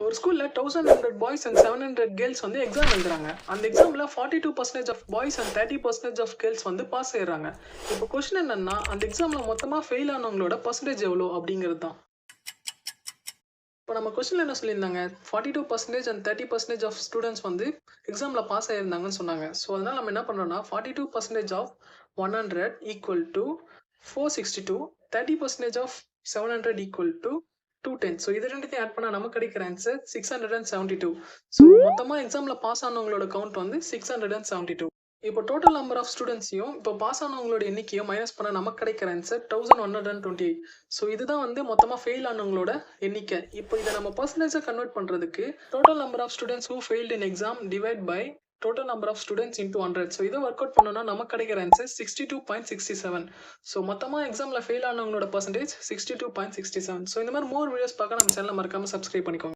ஒரு ஸ்கூல்ல 1100 boys and 700 girls வந்து எக்ஸாம் எழுதுறாங்க. அந்த எக்ஸாம்ல 42% of boys and 30% of girls வந்து பாஸ் ஆயிடுறாங்க. இப்போ கொஸ்டின் என்னன்னா, அந்த எக்ஸாம்ல மொத்தமா ஃபெயில் ஆனவங்களோட பர்சன்டேஜ் எவ்வளோ அப்படிங்கிறது தான். இப்போ நம்ம கொஸ்டின்ல என்ன சொல்லியிருந்தாங்க, 42% அண்ட் 30% ஆஃப் ஸ்டூடெண்ட்ஸ் வந்து எக்ஸாம்ல பாஸ் ஆயிருந்தாங்கன்னு சொன்னாங்க. ஸோ அதனால நம்ம என்ன பண்றோம்னா 42% of 100 equal to 462, 30% of 700 equal to 210. So இது ரெண்டுத்தையும் ஆட் பண்ணா நமக்கு கிடைக்கிற ஆன்சர் 672. ஸோ மொத்தமா எக்ஸாம்ல பாஸ் ஆனவங்களோட கவுண்ட் வந்து 672. இப்போ டோட்டல் நம்பர் ஆஃப் ஸ்டூடெண்ட்ஸையும் இப்போ பாஸ் ஆனவங்களோட எண்ணிக்கையும் மைனஸ் பண்ண நமக்கு கிடைக்கிற ஆன்சர் 1128. ஸோ இதுதான் வந்து மொத்தமாக ஃபெயில் ஆனவங்களோட எண்ணிக்கை. இப்போ இதை நம்ம பர்சன்டேஜை கன்வெர்ட் பண்ணுறதுக்கு total number of students who failed in exam divide by total number of students into 100. So இதை ஒர்க் அவுட் பண்ணோம்னா நமக்கு கிடைக்கிற ஆன்சர் 62.67. ஸோ மொத்தமாக எக்ஸாமில் ஃபெயில் ஆனவங்களோட பர்சன்டேஜ் 62.67. ஸோ இந்த மாதிரி மோர் வீடியோஸ் பார்க்க நம்ம சேனலை மறக்காம சப்ஸ்கிரைப் பண்ணிக்கோங்க.